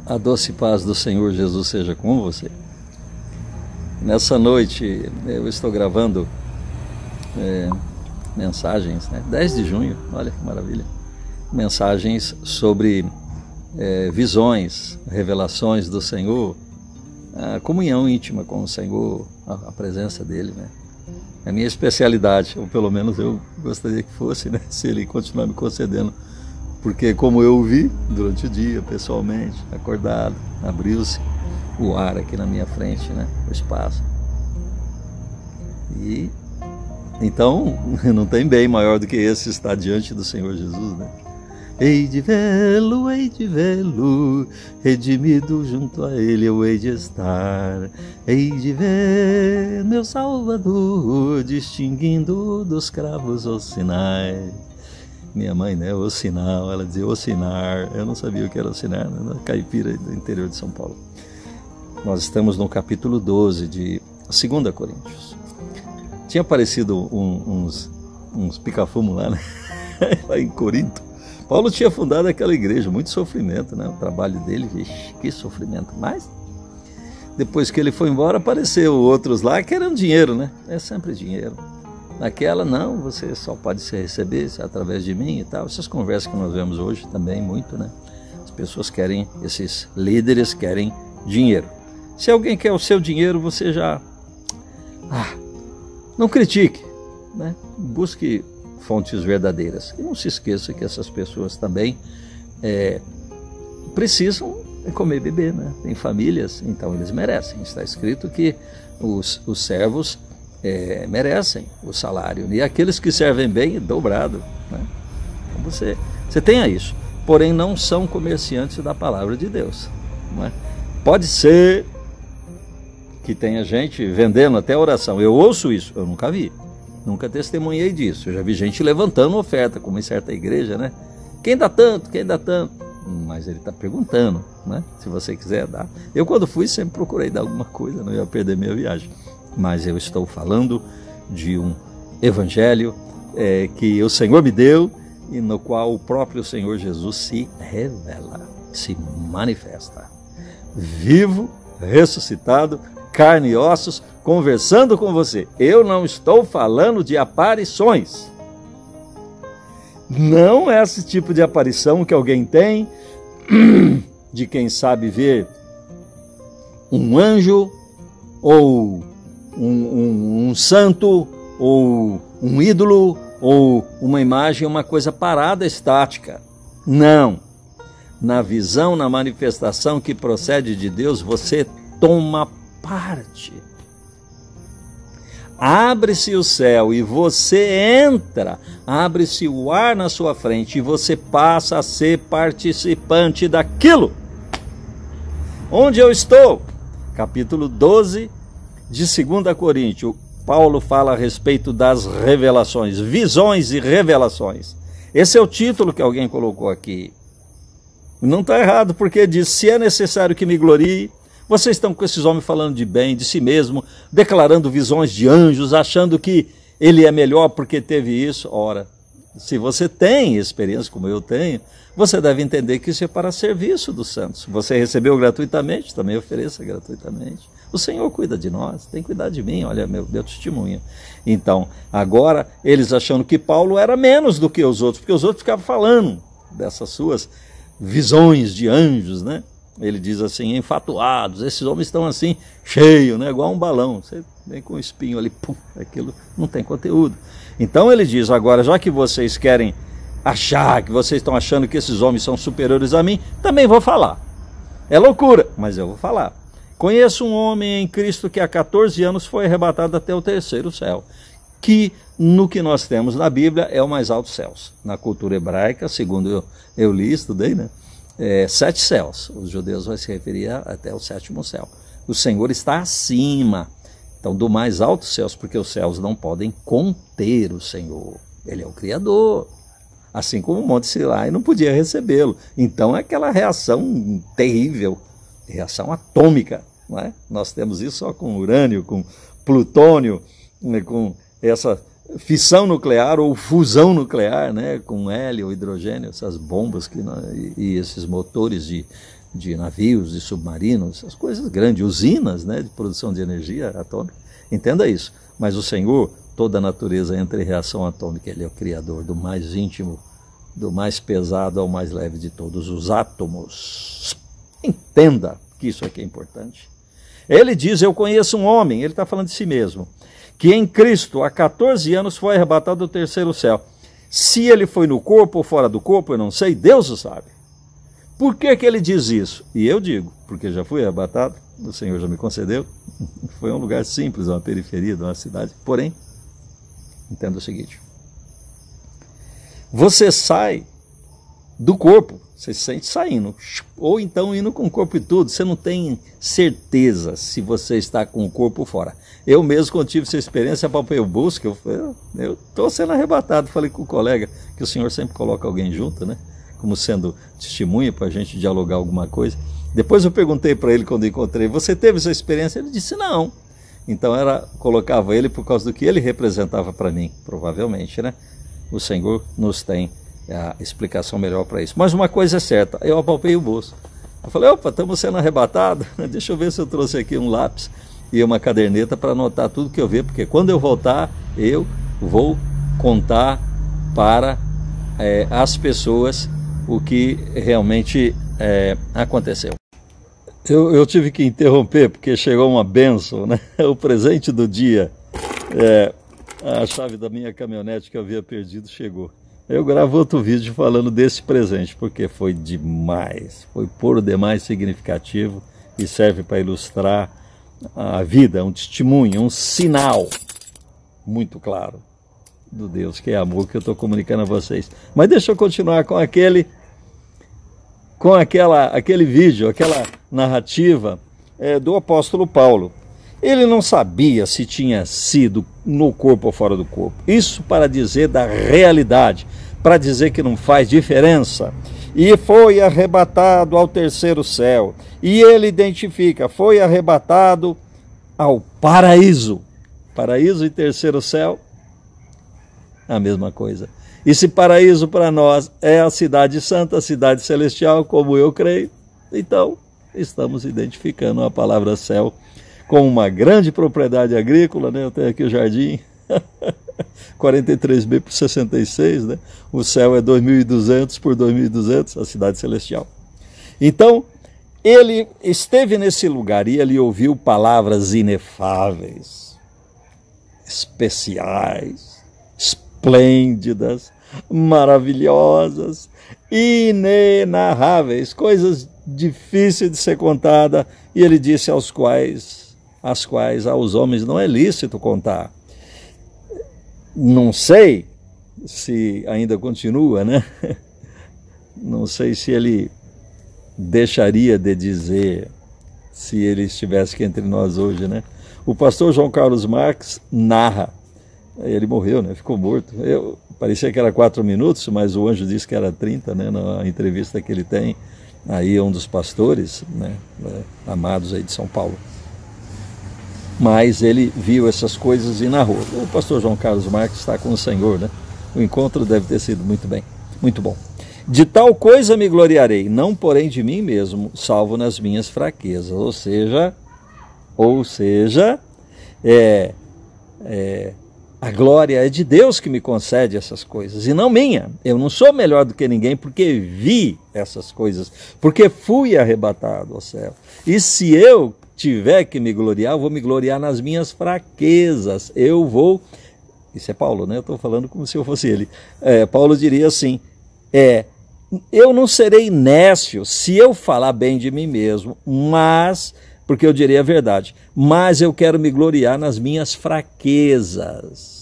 A doce paz do Senhor Jesus seja com você. Nessa noite eu estou gravando mensagens, né? 10 de junho, olha que maravilha. Mensagens sobre visões, revelações do Senhor, a comunhão íntima com o Senhor, a presença dele, né? É a minha especialidade, ou pelo menos eu gostaria que fosse, né? Se ele continuar me concedendo. Porque como eu o vi durante o dia, pessoalmente, acordado, abriu-se o ar aqui na minha frente, né? O espaço. E então não tem bem maior do que esse estar diante do Senhor Jesus, né? Hei de vê-lo, redimido junto a ele eu hei de estar. Hei de ver meu Salvador, distinguindo dos cravos os sinais. Minha mãe, né, o sinal, ela dizia o sinar, eu não sabia o que era o sinar, né, na caipira do interior de São Paulo. Nós estamos no capítulo 12 de 2 Coríntios. Tinha aparecido uns pica-fumo lá, né? Lá em Corinto. Paulo tinha fundado aquela igreja, muito sofrimento, né? O trabalho dele, que sofrimento. Mas, depois que ele foi embora, apareceu outros lá que eram dinheiro, né? É sempre dinheiro. Naquela, não, você só pode se receber através de mim e tal. Essas conversas que nós vemos hoje também, muito, né? As pessoas querem, esses líderes querem dinheiro. Se alguém quer o seu dinheiro, você já... não critique, né? Busque fontes verdadeiras. E não se esqueça que essas pessoas também precisam comer e beber, né? Tem famílias, então eles merecem. Está escrito que os servos merecem o salário. E aqueles que servem bem, dobrado, né? Então você tenha isso. Porém, não são comerciantes da palavra de Deus, não é? Pode ser que tenha gente vendendo até oração. Eu ouço isso, eu nunca vi. Nunca testemunhei disso. Eu já vi gente levantando oferta, como em certa igreja, né? Quem dá tanto? Quem dá tanto? Mas ele está perguntando, né? Se você quiser dar. Eu, quando fui, sempre procurei dar alguma coisa, não ia perder minha viagem. Mas eu estou falando de um evangelho que o Senhor me deu e no qual o próprio Senhor Jesus se revela, se manifesta. Vivo, ressuscitado, carne e ossos, conversando com você. Eu não estou falando de aparições. Não é esse tipo de aparição que alguém tem, de quem sabe ver um anjo, ou um santo, ou um ídolo, ou uma imagem, uma coisa parada, estática. Não. Na visão, na manifestação que procede de Deus, você toma parte. Abre-se o céu e você entra, abre-se o ar na sua frente e você passa a ser participante daquilo. Onde eu estou? Capítulo 12 de 2 Coríntios. Paulo fala a respeito das revelações, visões e revelações. Esse é o título que alguém colocou aqui. Não está errado, porque diz, se é necessário que me glorie. Vocês estão com esses homens falando de bem, de si mesmo, declarando visões de anjos, achando que ele é melhor porque teve isso. Ora, se você tem experiência como eu tenho, você deve entender que isso é para serviço dos santos. Você recebeu gratuitamente, também ofereça gratuitamente. O Senhor cuida de nós, tem que cuidar de mim, olha meu testemunho. Então, agora, eles achando que Paulo era menos do que os outros, porque os outros ficavam falando dessas suas visões de anjos, né? Ele diz assim, enfatuados, esses homens estão assim, cheios, né? Igual um balão, você vem com um espinho ali, pum, aquilo não tem conteúdo. Então ele diz, agora, já que vocês querem achar, que vocês estão achando que esses homens são superiores a mim, também vou falar. É loucura, mas eu vou falar. Conheço um homem em Cristo que há 14 anos foi arrebatado até o 3º céu, que no que nós temos na Bíblia é o mais alto céus. Na cultura hebraica, segundo eu li, estudei, né? 7 céus, os judeus vão se referir até o 7º céu. O Senhor está acima, então, do mais alto céus, porque os céus não podem conter o Senhor. Ele é o Criador, assim como o Monte Sinai não podia recebê-lo. Então é aquela reação terrível, reação atômica, não é? Nós temos isso só com urânio, com plutônio, né, com essa fissão nuclear ou fusão nuclear, né, com hélio, hidrogênio, essas bombas e esses motores de navios, de submarinos, as coisas grandes, usinas, né, de produção de energia atômica. Entenda isso. Mas o Senhor, toda a natureza entra em reação atômica. Ele é o Criador do mais íntimo, do mais pesado ao mais leve de todos os átomos. Entenda que isso aqui é importante. Ele diz, eu conheço um homem, ele está falando de si mesmo, que em Cristo, há 14 anos, foi arrebatado do terceiro céu. Se ele foi no corpo ou fora do corpo, eu não sei, Deus o sabe. Por que que ele diz isso? E eu digo, porque já fui arrebatado, o Senhor já me concedeu. Foi um lugar simples, uma periferia de uma cidade. Porém, entenda o seguinte. Você sai do corpo, você se sente saindo, ou então indo com o corpo e tudo, você não tem certeza se você está com o corpo fora. Eu mesmo, quando tive essa experiência, apalpei o bolso, que eu estou sendo arrebatado, falei com o colega, que o Senhor sempre coloca alguém junto, né? Como sendo testemunha para a gente dialogar alguma coisa. Depois eu perguntei para ele quando encontrei, você teve essa experiência? Ele disse não. Então colocava ele por causa do que ele representava para mim, provavelmente, né? O Senhor nos tem a explicação melhor para isso. Mas uma coisa é certa, eu apalpei o bolso. Eu falei, opa, estamos sendo arrebatados. Deixa eu ver se eu trouxe aqui um lápis e uma caderneta para anotar tudo que eu ver, porque quando eu voltar, eu vou contar para as pessoas o que realmente aconteceu. Eu tive que interromper porque chegou uma bênção, né? O presente do dia, a chave da minha caminhonete que eu havia perdido chegou. Eu gravo outro vídeo falando desse presente, porque foi demais, foi por demais significativo e serve para ilustrar a vida, um testemunho, um sinal muito claro do Deus que é amor que eu estou comunicando a vocês. Mas deixa eu continuar com aquele vídeo, aquela narrativa do apóstolo Paulo. Ele não sabia se tinha sido no corpo ou fora do corpo. Isso para dizer da realidade, para dizer que não faz diferença. E foi arrebatado ao terceiro céu. E ele identifica, foi arrebatado ao paraíso. Paraíso e terceiro céu, a mesma coisa. E se paraíso para nós é a cidade santa, a cidade celestial, como eu creio, então estamos identificando a palavra céu com uma grande propriedade agrícola, né? Eu tenho aqui o jardim, 43B por 66, né? O céu é 2.200 por 2.200, a cidade celestial. Então, ele esteve nesse lugar e ele ouviu palavras inefáveis, especiais, esplêndidas, maravilhosas, inenarráveis, coisas difíceis de ser contada, e ele disse as quais aos homens não é lícito contar. Não sei se ainda continua, né? Não sei se ele deixaria de dizer se ele estivesse aqui entre nós hoje, né? O pastor João Carlos Marques narra, ele morreu, né? Ficou morto. Parecia que era 4 minutos, mas o anjo disse que era 30, né? Na entrevista que ele tem, aí é um dos pastores, né? Amados aí de São Paulo. Mas ele viu essas coisas e narrou. O pastor João Carlos Marques está com o Senhor, né? O encontro deve ter sido muito bom. De tal coisa me gloriarei, não porém de mim mesmo, salvo nas minhas fraquezas. Ou seja, a glória é de Deus que me concede essas coisas, e não minha. Eu não sou melhor do que ninguém porque vi essas coisas, porque fui arrebatado ao céu. E se eu tiver que me gloriar, eu vou me gloriar nas minhas fraquezas. Isso é Paulo, né? Eu estou falando como se eu fosse ele. Paulo diria assim, eu não serei nécio se eu falar bem de mim mesmo, porque eu direi a verdade, mas eu quero me gloriar nas minhas fraquezas.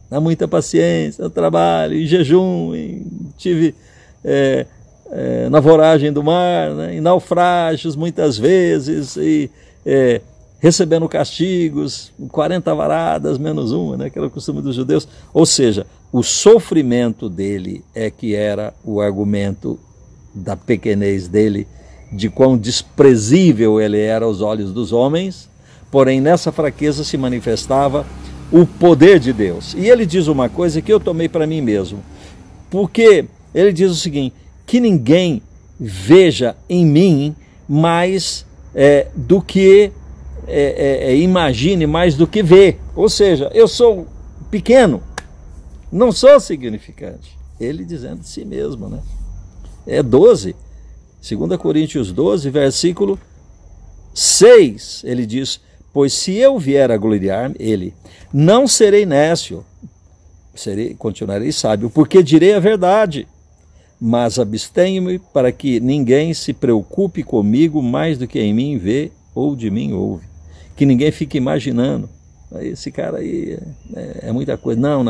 Dá muita paciência, eu trabalho, em jejum, tive na voragem do mar, né, em naufrágios muitas vezes, e recebendo castigos, 40 varadas menos uma, né, que era o costume dos judeus. Ou seja, o sofrimento dele que era o argumento da pequenez dele, de quão desprezível ele era aos olhos dos homens, porém nessa fraqueza se manifestava o poder de Deus. E ele diz uma coisa que eu tomei para mim mesmo, porque ele diz o seguinte, que ninguém veja em mim mais do que imagine, mais do que vê. Ou seja, eu sou pequeno, não sou significante. Ele dizendo de si mesmo, né? 12, 2 Coríntios 12, versículo 6, ele diz: pois se eu vier a gloriar-me, ele, não serei nécio, continuarei sábio, porque direi a verdade, mas abstenho-me para que ninguém se preocupe comigo mais do que em mim vê ou de mim ouve. Que ninguém fique imaginando, esse cara aí é muita coisa. Não.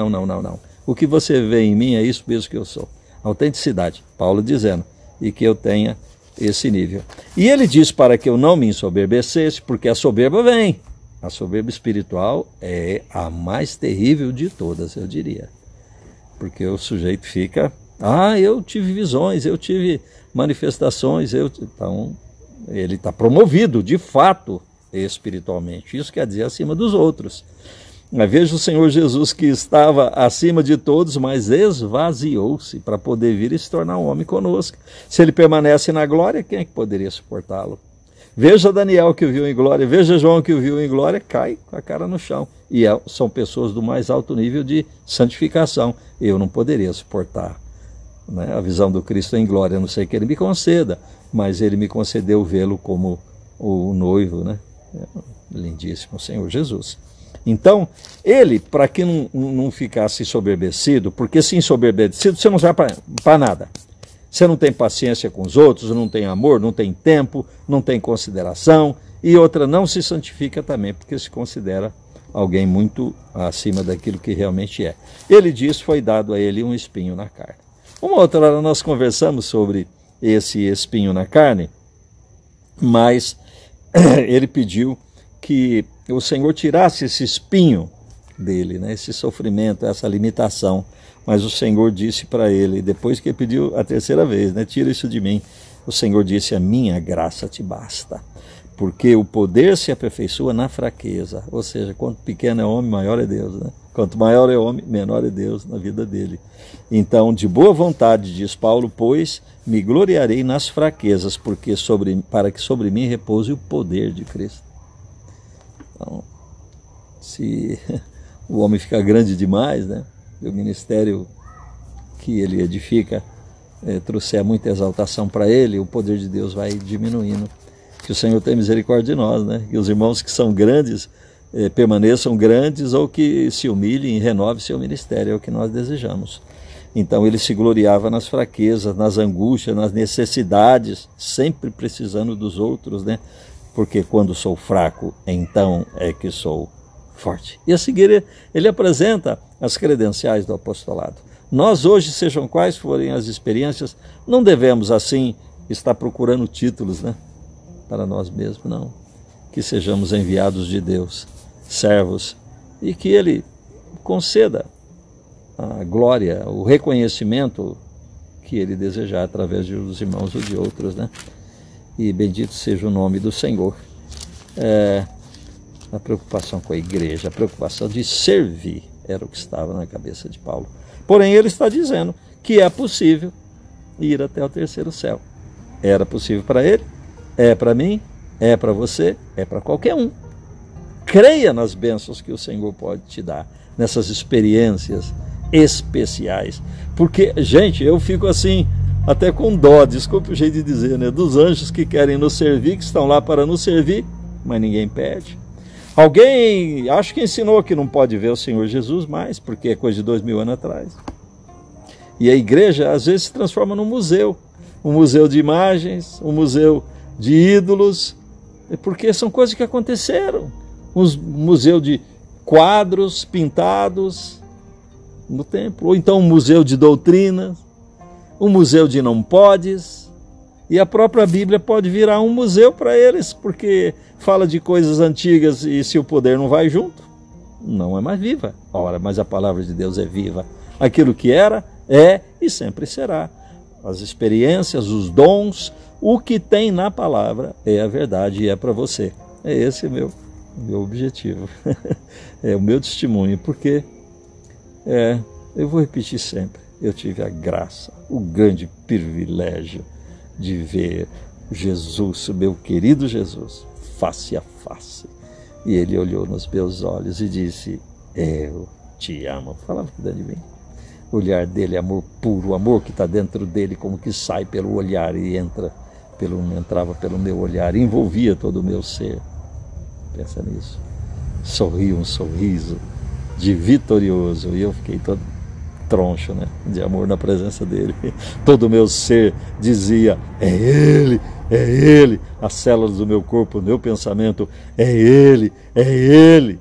O que você vê em mim é isso mesmo que eu sou. Autenticidade, Paulo dizendo, e que eu tenha esse nível. E ele diz para que eu não me ensoberbecesse, porque a soberba vem. A soberba espiritual é a mais terrível de todas, eu diria. Porque o sujeito fica, eu tive visões, eu tive manifestações, então ele está promovido, de fato, espiritualmente. Isso quer dizer acima dos outros. Mas veja o Senhor Jesus, que estava acima de todos, mas esvaziou-se para poder vir e se tornar um homem conosco. Se ele permanece na glória, quem é que poderia suportá-lo? Veja Daniel, que o viu em glória, veja João, que o viu em glória, cai com a cara no chão. E são pessoas do mais alto nível de santificação. Eu não poderia suportar, né, a visão do Cristo em glória. Eu não sei que ele me conceda, mas ele me concedeu vê-lo como o noivo, né? Lindíssimo Senhor Jesus. Então, ele, para que não ficasse ensoberbecido, porque se ensoberbecido, você não serve para nada. Você não tem paciência com os outros, não tem amor, não tem tempo, não tem consideração, e outra, não se santifica também, porque se considera alguém muito acima daquilo que realmente é. Ele diz, foi dado a ele um espinho na carne. Uma outra hora nós conversamos sobre esse espinho na carne, mas ele pediu que o Senhor tirasse esse espinho dele, né, esse sofrimento, essa limitação. Mas o Senhor disse para ele, depois que ele pediu a terceira vez, né, tira isso de mim, o Senhor disse, a minha graça te basta, porque o poder se aperfeiçoa na fraqueza. Ou seja, quanto pequeno é o homem, maior é Deus, né? Quanto maior é o homem, menor é Deus na vida dele. Então, de boa vontade, diz Paulo, pois me gloriarei nas fraquezas, para que sobre mim repouse o poder de Cristo. Então, se o homem ficar grande demais, né, o ministério que ele edifica trouxer muita exaltação para ele, o poder de Deus vai diminuindo. Que o Senhor tenha misericórdia de nós, né? Que os irmãos que são grandes permaneçam grandes, ou que se humilhem e renovem seu ministério, é o que nós desejamos. Então ele se gloriava nas fraquezas, nas angústias, nas necessidades, sempre precisando dos outros, né? Porque quando sou fraco, então é que sou forte. E a seguir ele apresenta as credenciais do apostolado. Nós hoje, sejam quais forem as experiências, não devemos assim estar procurando títulos, né, para nós mesmos, não. Que sejamos enviados de Deus, servos, e que ele conceda a glória, o reconhecimento que ele desejar através dos irmãos ou de outros, né? E bendito seja o nome do Senhor. A preocupação com a igreja, a preocupação de servir, era o que estava na cabeça de Paulo. Porém, ele está dizendo que é possível ir até o terceiro céu. Era possível para ele, é para mim, é para você, é para qualquer um. Creia nas bênçãos que o Senhor pode te dar, nessas experiências especiais. Porque, gente, eu fico assim, até com dó, desculpe o jeito de dizer, né, dos anjos que querem nos servir, que estão lá para nos servir, mas ninguém pede. Alguém, acho que ensinou que não pode ver o Senhor Jesus mais, porque é coisa de 2000 anos atrás. E a igreja, às vezes, se transforma num museu. Um museu de imagens, um museu de ídolos, porque são coisas que aconteceram. Um museu de quadros pintados no templo, ou então um museu de doutrinas, um museu de não podes, e a própria Bíblia pode virar um museu para eles, porque fala de coisas antigas e se o poder não vai junto, não é mais viva. Ora, mas a palavra de Deus é viva. Aquilo que era, é e sempre será. As experiências, os dons, o que tem na palavra é a verdade e é para você. É esse o meu objetivo, é o meu testemunho, porque eu vou repetir sempre, eu tive a graça, o grande privilégio de ver Jesus, meu querido Jesus, face a face. E ele olhou nos meus olhos e disse: eu te amo. Falava que dentro de mim. O olhar dele é amor puro, o amor que está dentro dele, como que sai pelo olhar e entrava pelo meu olhar, envolvia todo o meu ser. Pensa nisso. Sorriu um sorriso de vitorioso, e eu fiquei todo troncho, né, de amor na presença dele. Todo o meu ser dizia: é ele, é ele. As células do meu corpo, o meu pensamento: é ele, é ele.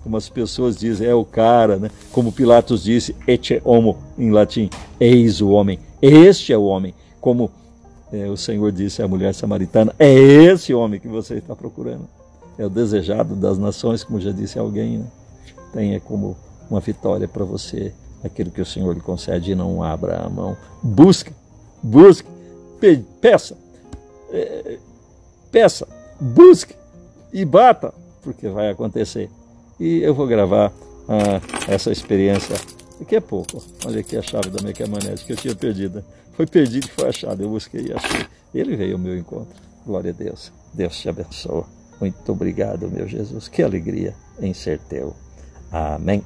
Como as pessoas dizem, é o cara, né? Como Pilatos disse, ecce homo, em latim, eis o homem, este é o homem. Como o Senhor disse à mulher samaritana, é esse homem que você está procurando. É o desejado das nações, como já disse alguém, né? Tenha como uma vitória para você aquilo que o Senhor lhe concede, e não abra a mão. Busque, peça, busque e bata, porque vai acontecer. E eu vou gravar essa experiência daqui a pouco. Olha aqui a chave da minha caminhonete que eu tinha perdido. Foi perdido e foi achado. Eu busquei e achei. Ele veio ao meu encontro. Glória a Deus. Deus te abençoe. Muito obrigado, meu Jesus. Que alegria em ser teu. Amém.